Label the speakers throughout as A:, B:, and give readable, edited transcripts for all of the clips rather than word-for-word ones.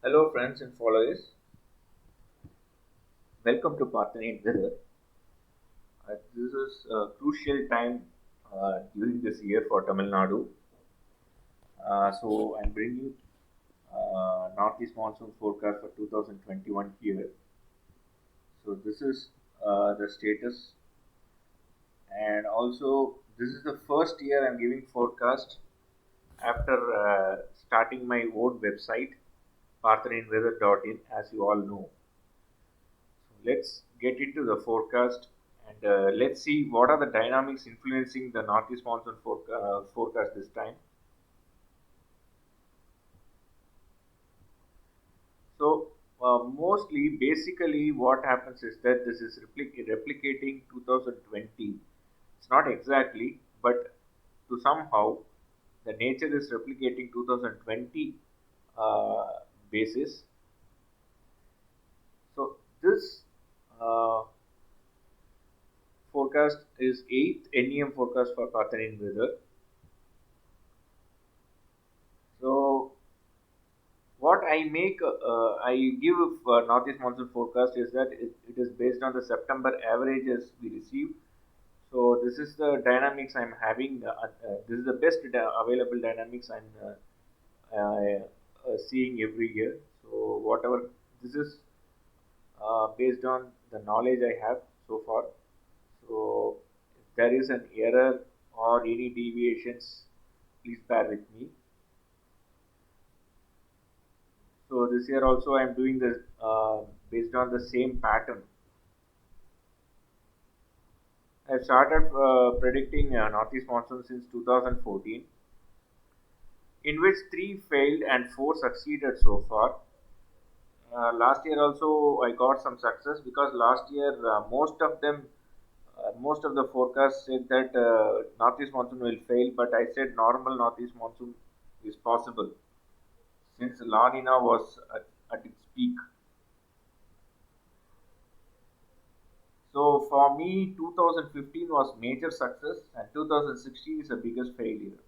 A: Hello, friends and followers. Welcome to Partner Weather. This is a crucial time during this year for Tamil Nadu. So I'm bringing Northeast Monsoon forecast for 2021 here. So this is the status, and also this is the first year I'm giving forecast after starting my own website, parthrainweather.in, as you all know. Let's get into the forecast and let's see what are the dynamics influencing the northeast monsoon forecast this time. So, mostly, basically, what happens is that this is replicating 2020. It's not exactly, but to somehow the nature is replicating 2020 basis. So, this uh, forecast is 8th NEM forecast for Pathanin weather. So what I make, I give northeast monsoon forecast is that it is based on the September averages we receive. So this is the dynamics I'm having. This is the best available dynamics I'm seeing every year. So whatever this is based on the knowledge I have so far. So if there is an error or any deviations, please bear with me. So this year also I'm doing this based on the same pattern. I started predicting northeast monsoon since 2014, in which three failed and four succeeded so far. Last year also I got some success because last year most of the forecasts said that northeast monsoon will fail, but I said normal northeast monsoon is possible since La Nina was at its peak. So for me, 2015 was major success and 2016 is the biggest failure.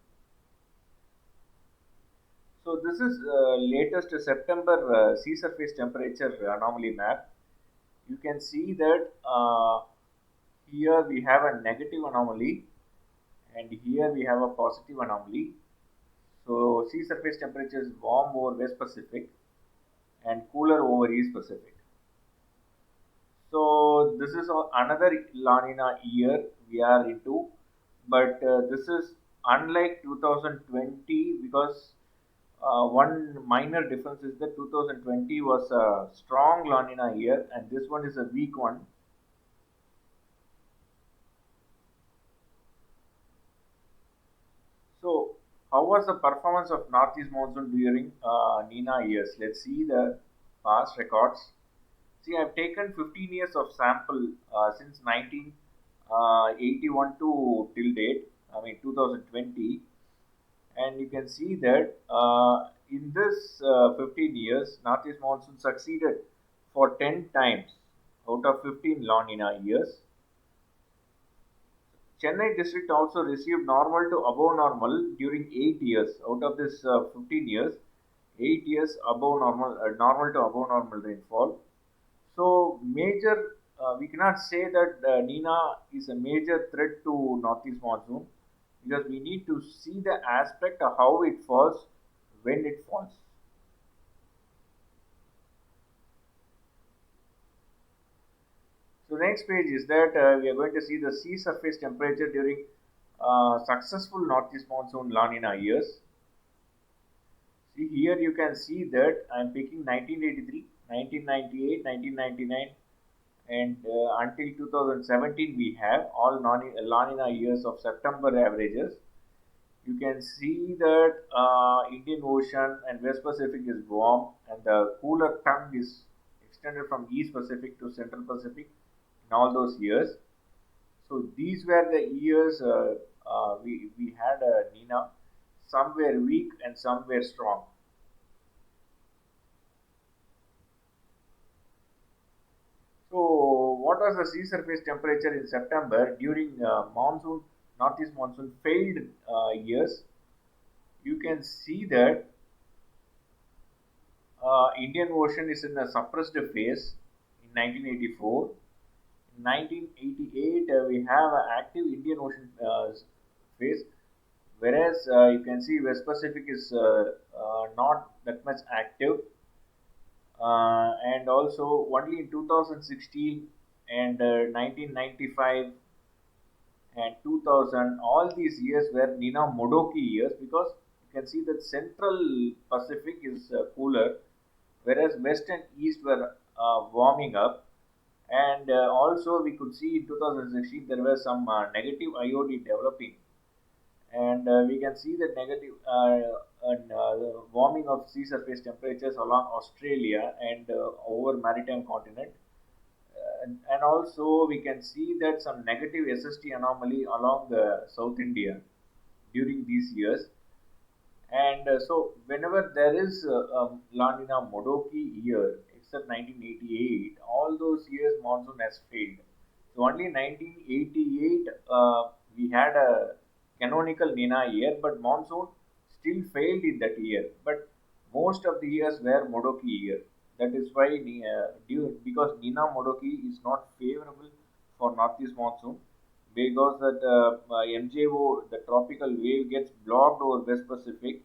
A: So this is latest September sea surface temperature anomaly map. You can see that here we have a negative anomaly and here we have a positive anomaly. So sea surface temperature is warm over West Pacific and cooler over East Pacific. So this is another La Nina year we are into, but this is unlike 2020 because one minor difference is that 2020 was a strong La Nina year and this one is a weak one. So how was the performance of Northeast monsoon during Nina years? Let's see the past records. See, I've taken 15 years of sample since 1981 to till date. I mean 2020, and you can see that in this 15 years, Northeast monsoon succeeded for 10 times out of 15 La Nina years. Chennai district also received normal to above normal during 8 years. Out of this 15 years, 8 years above normal, normal to above normal rainfall. So major, we cannot say that Nina is a major threat to northeast monsoon because we need to see the aspect of how it falls when it falls. So next page is that we are going to see the sea surface temperature during successful northeast monsoon La Nina years. See here you can see that I am picking 1983, 1998, 1999, and until 2017 we have all La Nina years of September averages. You can see that Indian Ocean and West Pacific is warm and the cooler tongue is extended from East Pacific to Central Pacific in all those years. So these were the years we had Nina. Some were weak and some were strong. So, what was the sea surface temperature in September during monsoon, northeast monsoon failed years? You can see that Indian Ocean is in a suppressed phase in 1984. In 1988, we have an active Indian Ocean phase, whereas you can see West Pacific is not that much active, and also only in 2016 and 1995 and 2000, all these years were Nina Modoki years, because you can see that Central Pacific is cooler, whereas West and East were warming up. And also, we could see in 2016 there were some negative IOD developing, and we can see the negative the warming of sea surface temperatures along Australia and over maritime continent. And also, we can see that some negative SST anomaly along the South India during these years. And so, whenever there is La Nina Modoki year, except 1988, all those years monsoon has failed. So, only 1988 we had a canonical Nina year, but monsoon still failed in that year. But most of the years were Modoki year. That is why, because Nina Modoki is not favorable for northeast monsoon, because that MJO, the tropical wave, gets blocked over West Pacific,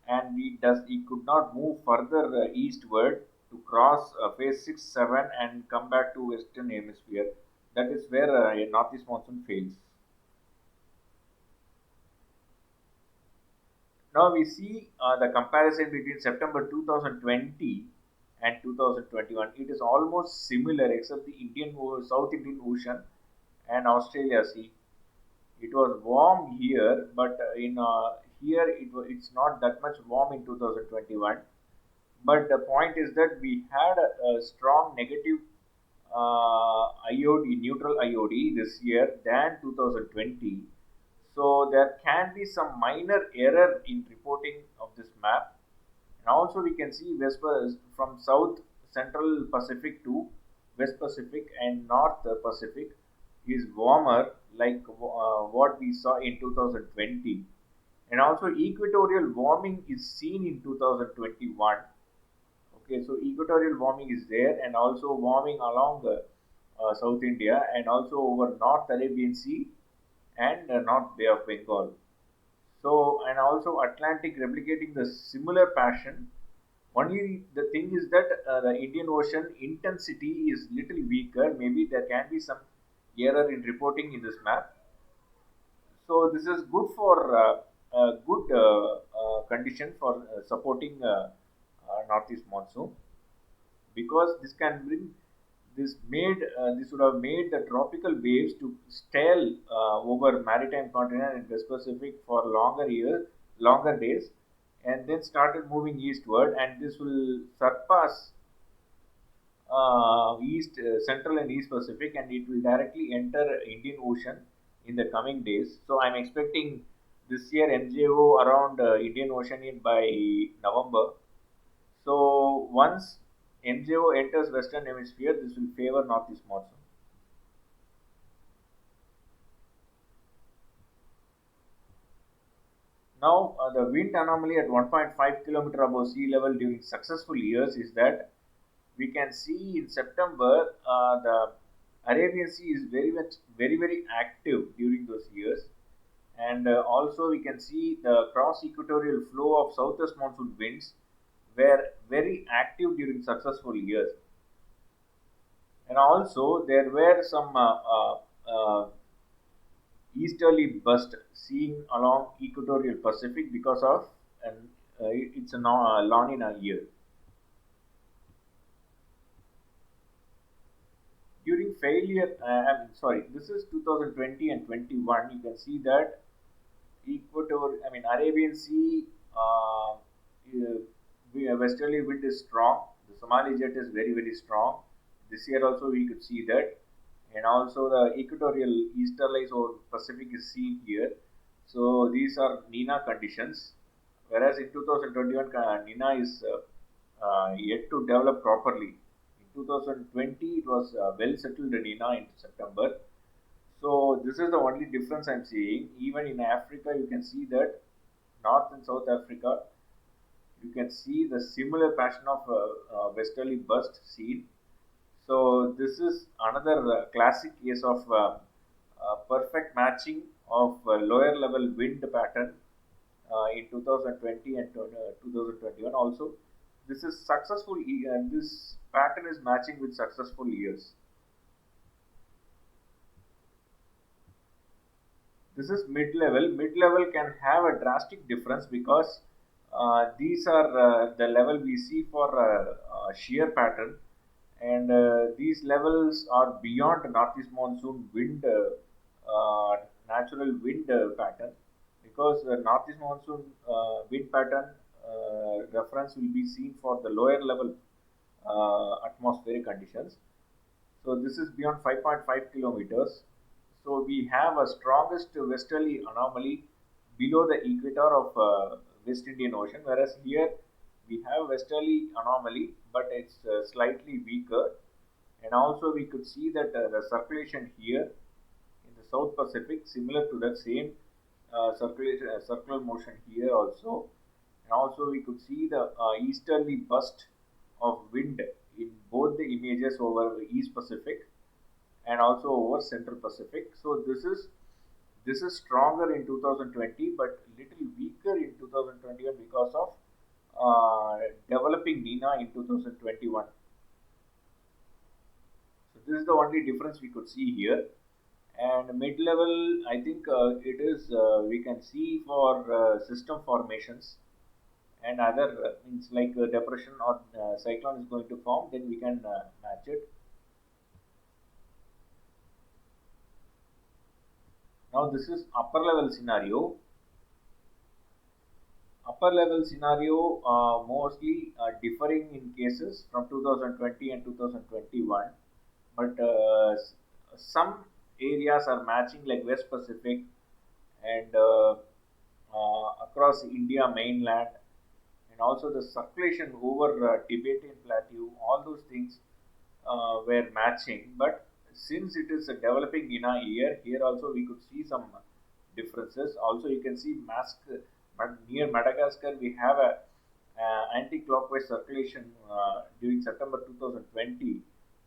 A: and it could not move further eastward to cross phase 6 7 and come back to western hemisphere. That is where a northeast monsoon fails. Now we see the comparison between September 2020 and 2021. It is almost similar, except the South Indian Ocean and Australia Sea. It was warm here, but in here it's not that much warm in 2021. But the point is that we had a strong negative IOD, neutral IOD this year than 2020. So there can be some minor error in reporting of this map. And also we can see from South Central Pacific to West Pacific and North Pacific is warmer, like what we saw in 2020. And also equatorial warming is seen in 2021. Okay, so equatorial warming is there, and also warming along the South India, and also over North Arabian Sea and North Bay of Bengal. So, and also Atlantic replicating the similar pattern. Only the thing is that the Indian Ocean intensity is little weaker. Maybe there can be some error in reporting in this map. So this is good for good condition for supporting northeast monsoon, because this would have made the tropical waves to stall over maritime continent and West Pacific for longer days, and then started moving eastward, and this will surpass East Central and East Pacific, and it will directly enter Indian Ocean in the coming days. So I'm expecting this year MJO around Indian Ocean in by November. So once MJO enters Western Hemisphere, this will favor Northeast monsoon. Now, the wind anomaly at 1.5 kilometer above sea level during successful years is that we can see in September the Arabian Sea is very active during those years, and also we can see the cross equatorial flow of southwest monsoon winds were very active during successful years, and also there were some easterly burst seen along equatorial Pacific because of it's a La Nina year. During failure, I'm sorry, this is 2020 and 21. You can see that Arabian Sea, westerly wind is strong. The Somali jet is very strong. This year also we could see that, and also the equatorial easterlies or Pacific is seen here. So these are Nina conditions, whereas in 2021 Nina is yet to develop properly. In 2020 it was well settled Nina in September. So this is the only difference I'm seeing. Even in Africa, you can see that North and South Africa, you can see the similar pattern of westerly burst seen. So this is another classic case of perfect matching of lower level wind pattern in 2020 and 2021. Also, this is successful. This pattern is matching with successful years. This is mid-level. Mid-level can have a drastic difference because these are the level we see for shear pattern, and these levels are beyond northeast monsoon wind natural wind pattern, because the northeast monsoon wind pattern reference will be seen for the lower level atmospheric conditions. So this is beyond 5.5 kilometers. So we have a strongest westerly anomaly below the equator of West Indian Ocean, whereas here we have westerly anomaly, but it's slightly weaker. And also we could see that the circulation here in the South Pacific, similar to that same circulation, circular motion here also. And also we could see the easterly burst of wind in both the images over the East Pacific and also over Central Pacific. So this is stronger in 2020, but little weaker in 2021 because of developing Nina in 2021. So this is the only difference we could see here. And mid-level, I think it is we can see for system formations and other means like depression or cyclone is going to form, then we can match it. Now this is upper level scenario. Upper level scenario mostly differing in cases from 2020 and 2021, but some areas are matching like West Pacific and across India mainland, and also the circulation over Tibetan Plateau. All those things were matching, but since it is a developing in a year, here also we could see some differences. Also, you can see near Madagascar, we have a anti-clockwise circulation during September 2020,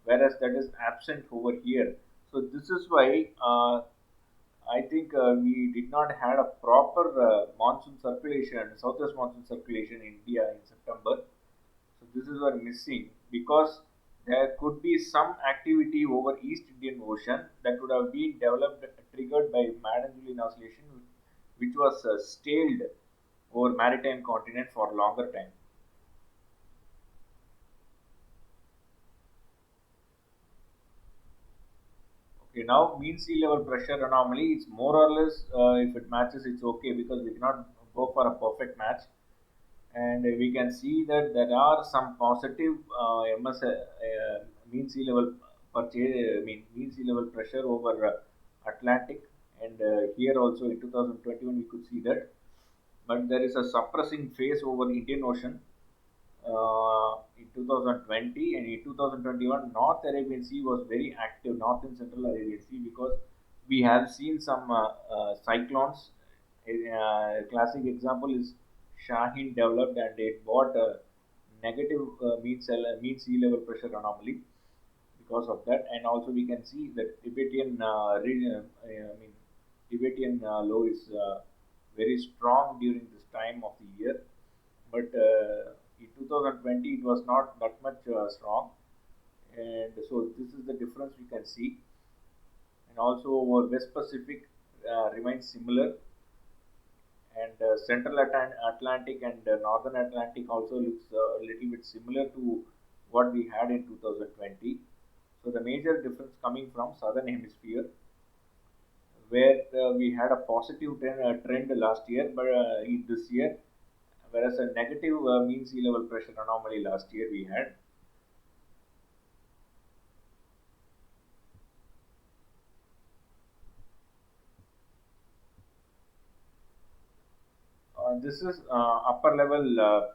A: whereas that is absent over here. So this is why I think we did not had a proper monsoon circulation, southwest monsoon circulation in India in September. So this is what missing, because there could be some activity over East Indian Ocean that would have been developed triggered by Madden-Julian oscillation, which was staled over maritime continent for longer time. Okay, now mean sea level pressure anomaly, it's more or less if it matches, it's okay, because we cannot go for a perfect match. And we can see that there are some positive MS mean sea level mean sea level pressure over Atlantic, and here also in 2021 we could see that, but there is a suppressing phase over Indian Ocean in 2020, and in 2021 North Arabian Sea was very active, North and Central Arabian Sea, because we have seen some cyclones. A classic example is Shaheen developed, and it brought a negative mean sea level pressure anomaly because of that. And also we can see that Tibetan region, Tibetan low is very strong during this time of the year, but in 2020 it was not that much strong, and so this is the difference we can see. And also our West Pacific remains similar, and Central Atlantic and Northern Atlantic also looks a little bit similar to what we had in 2020. So the major difference coming from Southern Hemisphere, where we had a positive trend last year, but in this year, whereas a negative mean sea level pressure anomaly last year we had. This is upper level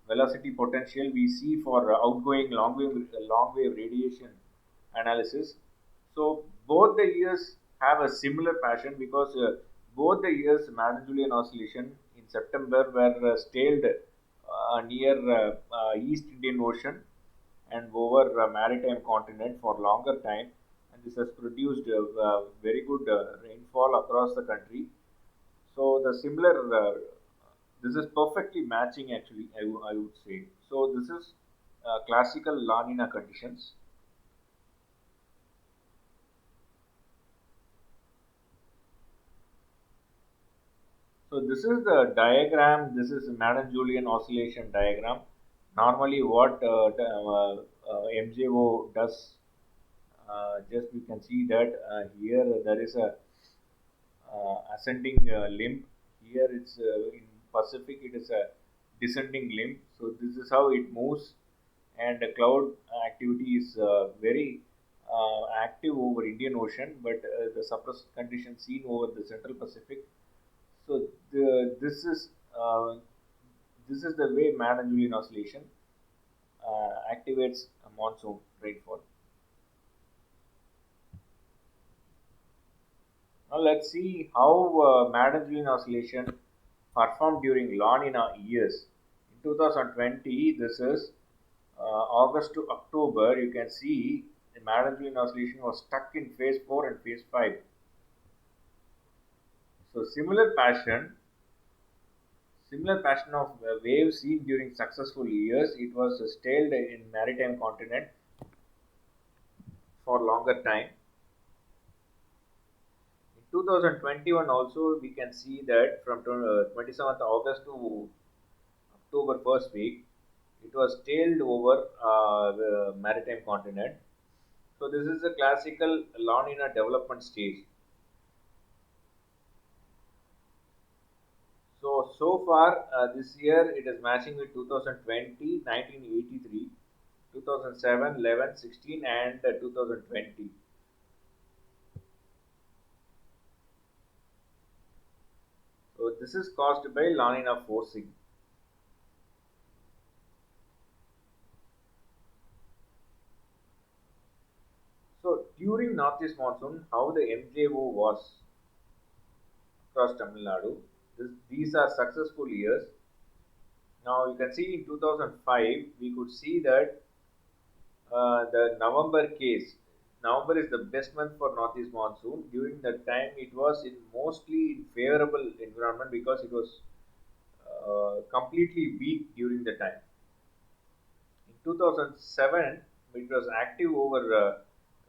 A: velocity potential we see for outgoing long wave radiation analysis. So both the years have a similar pattern, because both the years Madden-Julian oscillation in in September were stalled near East Indian Ocean and over maritime continent for longer time, and this has produced very good rainfall across the country. So the similar, this is perfectly matching actually. I would say so. This is classical La Nina conditions. So this is the diagram. This is Madden-Julian oscillation diagram. Normally, what MJO does, just we can see that here there is a ascending limb. Here it's in Pacific, it is a descending limb. So this is how it moves, and the cloud activity is very active over Indian Ocean, but the suppressed condition seen over the Central Pacific. So this is the way Madden-Julian oscillation activates a monsoon rainfall. Now let's see how Madden-Julian oscillation performed during La Nina years. In 2020, this is August to October. You can see the Madden-Julian oscillation was stuck in phase 4 and phase 5. So similar pattern of waves seen during successful years. It was stalled in maritime continent for longer time. In 2021 also we can see that from 27th August to October first week, it was tailed over the maritime continent. So this is a classical La Nina development stage. So far this year it is matching with 2020, 1983, 2007, 11, 16, and 2020. So this is caused by La Nina forcing. So during northeast monsoon, how the MJO was across Tamil Nadu. These are successful years. Now you can see in 2005 we could see that the November case. November is the best month for northeast monsoon. During that time, it was in mostly favorable environment because it was completely weak during the time. In 2007, it was active over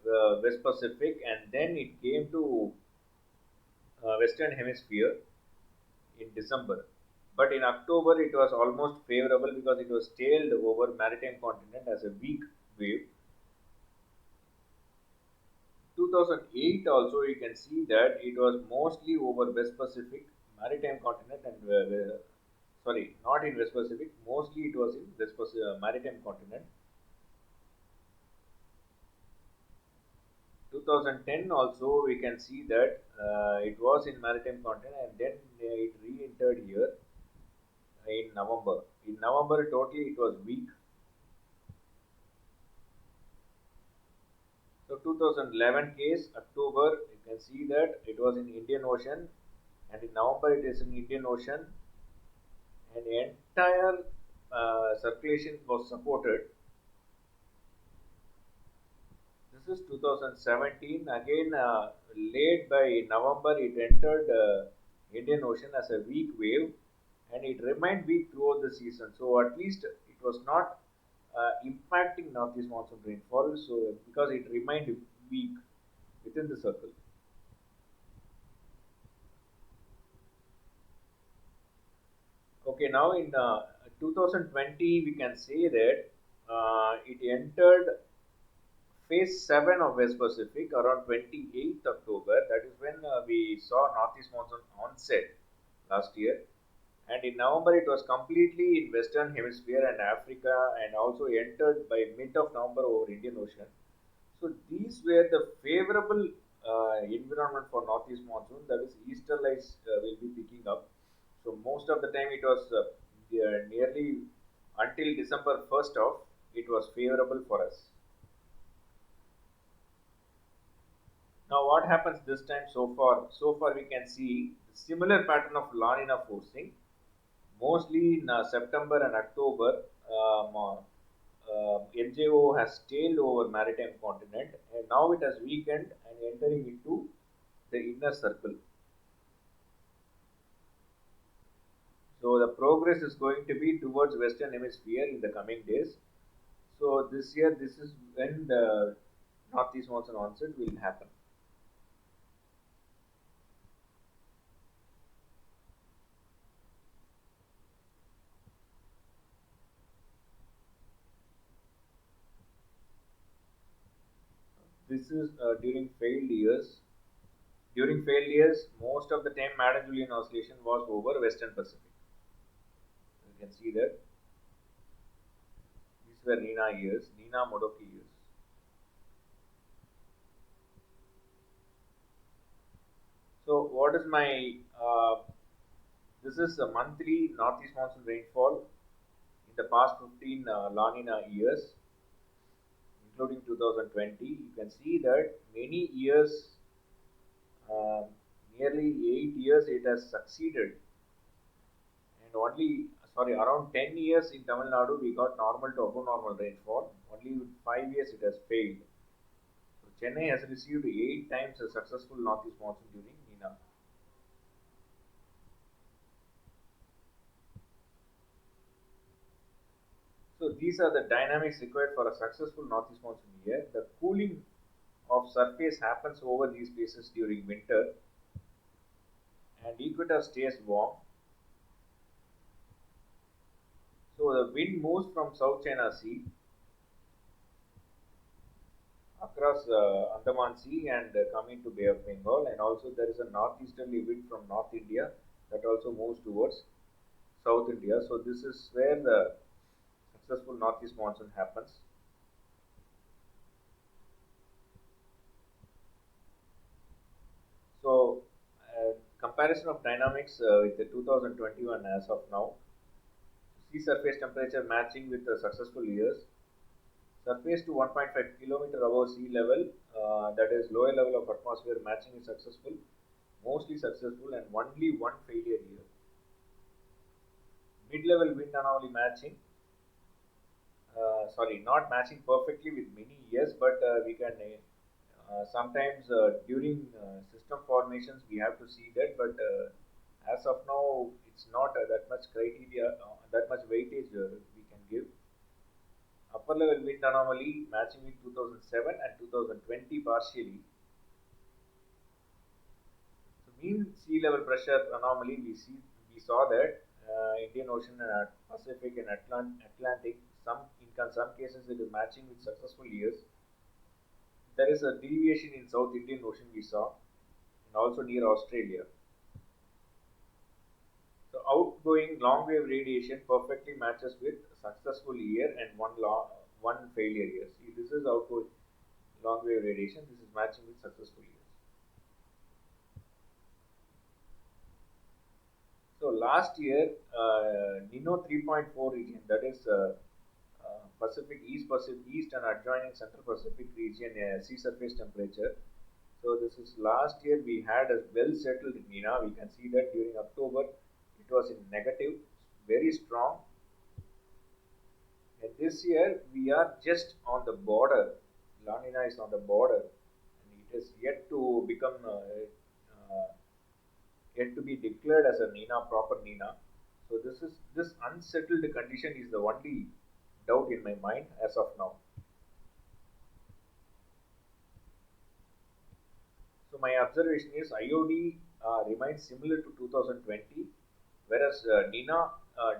A: the West Pacific, and then it came to Western Hemisphere in December. But in October, it was almost favorable because it was tailed over maritime continent as a weak wave. 2008 also you can see that it was mostly over West Pacific maritime continent and sorry, not in West Pacific, mostly it was in West Pacific maritime continent. 2010 also we can see that it was in maritime continent, and then it re-entered here in November. In November totally it was weak. So 2011 case October you can see that it was in Indian Ocean, and in November it is in Indian Ocean, and the entire circulation was supported. This is 2017 again, late by November it entered Indian Ocean as a weak wave, and it remained weak throughout the season. So at least it was not impacting northeast monsoon rainfall. So because it remained weak within the circle. Okay, now in 2020 we can say that it entered phase 7 of West Pacific around 28th October. That is when we saw northeast monsoon onset last year. And in November, it was completely in Western Hemisphere and Africa, and also entered by mid of November over Indian Ocean. So these were the favorable environment for northeast monsoon. That is, easter lights will be picking up. So most of the time, it was nearly until December 1st off. It was favorable for us. Now, what happens this time so far? So far, we can see similar pattern of La Nina forcing. Mostly in September and October, LJO has tailed over maritime continent, and now it has weakened and entering into the inner circle. So the progress is going to be towards Western Hemisphere in the coming days. So this year, this is when the northeast monsoon onset will happen. This is during failed years. During failed years, most of the time Madden-Julian oscillation was over Western Pacific. You can see that these were Nina years, Nina Modoki years. So what is my this is a monthly northeast monsoon rainfall in the past 15 La Nina years, including 2020. You can see that many years, um, nearly 8 years, it has succeeded, and only sorry around 10 years in Tamil Nadu we got normal to above normal rainfall. Only in 5 years it has failed. So Chennai has received 8 times a successful northeast monsoon during Nina. So these are the dynamics required for a successful northeast monsoon year. The cooling of surface happens over these places during winter, and equator stays warm. So the wind moves from South China Sea across Andaman Sea and coming to Bay of Bengal, and also there is a northeasterly wind from North India that also moves towards South India. So this is where the successful northeast monsoon happens. So comparison of dynamics with the 2021 as of now. Sea surface temperature matching with the successful years. Surface to 1.5 kilometer above sea level, that is lower level of atmosphere matching is successful, mostly successful, and only one failure year. Mid-level wind anomaly matching, sorry, not matching perfectly with many years, but we can sometimes during system formations we have to see that, but as of now it's not that much criteria, that much weightage we can give. Upper level wind anomaly matching with 2007 and 2020 partially. So mean sea level pressure anomaly we saw that Indian Ocean and Pacific and Atlantic, some in some cases it is matching with successful years. There is a deviation in South Indian Ocean we saw, and also near Australia. So outgoing long wave radiation perfectly matches with successful year and one failure year. See, this is outgoing long wave radiation. This is matching with successful years. So last year, Nino 3.4 region, that is Pacific East and adjoining Central Pacific region sea surface temperature. So this is last year we had a well settled Nina. We can see that during October it was in negative, very strong. And this year we are just on the border. La Nina is on the border, and it is yet to become yet to be declared as a Nina, proper Nina. So this unsettled condition is the only doubt in my mind as of now. So my observation is IOD remains similar to 2020, whereas Nina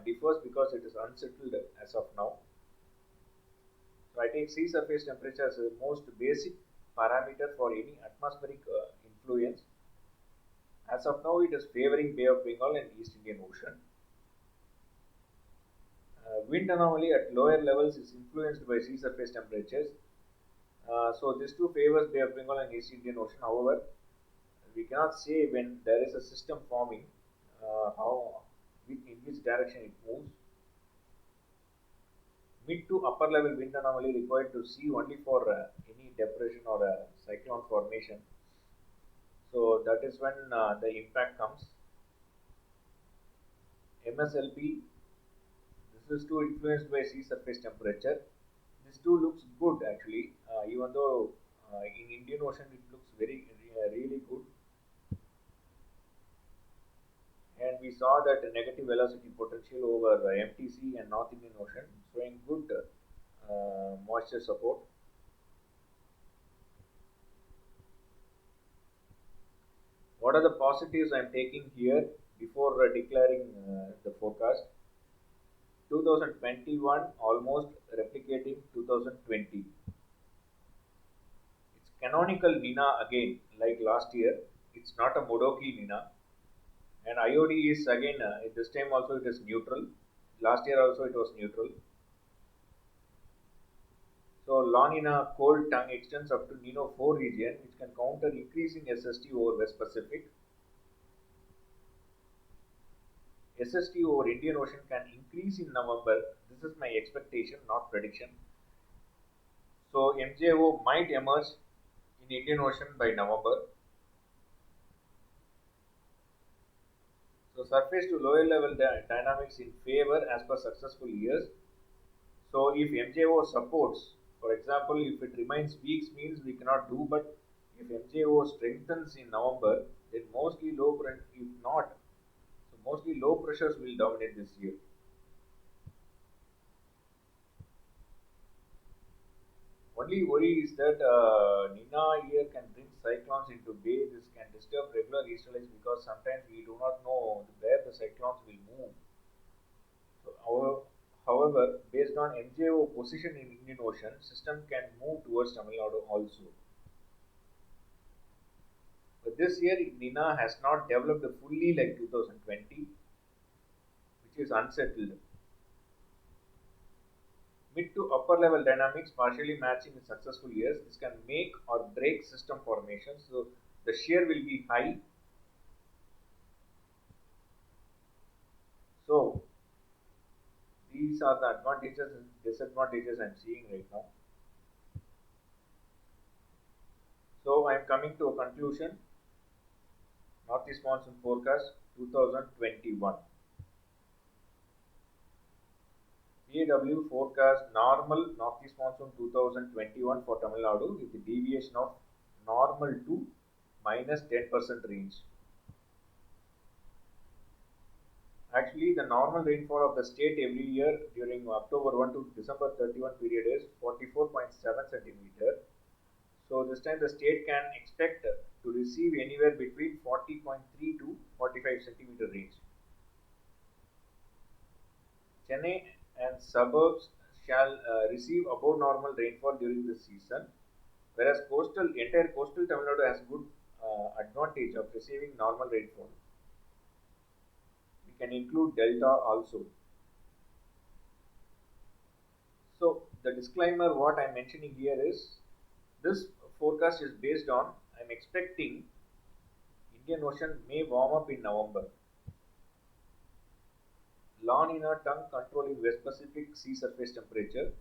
A: differs because it is unsettled as of now. So I take sea surface temperature as the most basic parameter for any atmospheric influence. As of now, it is favoring Bay of Bengal and East Indian Ocean. Wind anomaly at lower levels is influenced by sea surface temperatures. So this too favors Bay of Bengal and East Indian Ocean. However, we cannot say when there is a system forming how in which direction it moves. Mid to upper level wind anomaly required to see only for any depression or a cyclone formation. So that is when the impact comes. MSLP. This is too influenced by sea surface temperature. This too looks good actually, even though in Indian Ocean it looks really good. And we saw that negative velocity potential over MTC and North Indian Ocean showing good moisture support. What are the positives I am taking here before declaring the forecast? 2021 almost replicating 2020. It's canonical Nina again, like last year. It's not a Modoki Nina. And IOD is again, this time also it is neutral. Last year also it was neutral. So La Nina cold tongue extends up to Nino 4 region, which can counter increasing SST over West Pacific. SST over Indian Ocean can increase in November. This is my expectation, not prediction. So MJO might emerge in Indian Ocean by November. So surface to lower level dynamics in favor as per successful years. So if MJO supports, for example, if it remains weak means we cannot do, but if MJO strengthens in November, then mostly if not, so mostly low pressures will dominate this year. Only worry is that Nina here can bring cyclones into bay. This can disturb regular easterlies because sometimes we do not know where the cyclones will move. So however, based on MJO position in Indian Ocean, system can move towards Tamil Nadu also. But this year, Nina has not developed fully like 2020, which is unsettled. Mid to upper level dynamics partially matching with successful years. This can make or break system formation. So the shear will be high. So these are the advantages and disadvantages I am seeing right now. So I am coming to a conclusion. Northeast monsoon forecast 2021. PAW forecast normal northeast monsoon 2021 for Tamil Nadu with a deviation of normal to minus 10% range. Actually, the normal rainfall of the state every year during October 1 to December 31 period is 44.7 centimeter. So this time the state can expect to receive anywhere between 40.3 to 45 centimeter range. Chennai and suburbs shall receive above normal rainfall during the season, whereas entire coastal Tamil Nadu has good advantage of receiving normal rainfall. We can include delta also. So the disclaimer what I am mentioning here is this forecast is based on I am expecting Indian Ocean may warm up in November. La Nina tongue controlling West Pacific sea surface temperature.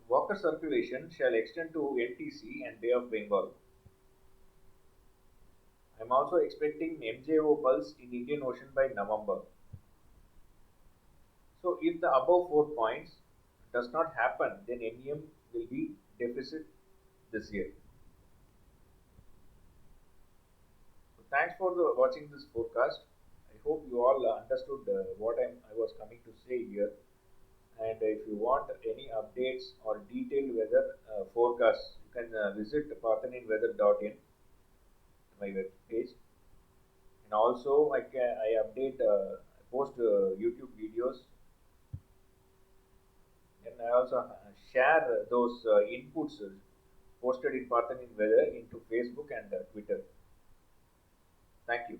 A: Water circulation shall extend to NTC and Bay of Bengal. I am also expecting MJO pulse in Indian Ocean by November. So if the above 4 points does not happen, then NEM will be deficit this year. So thanks for watching this forecast. I hope you all understood what I was coming to say here. And if you want any updates or detailed weather forecasts, you can visit partheninweather.in, my web page. And also I update, post YouTube videos, and I also share those inputs posted in Parthenin Weather into Facebook and Twitter. Thank you.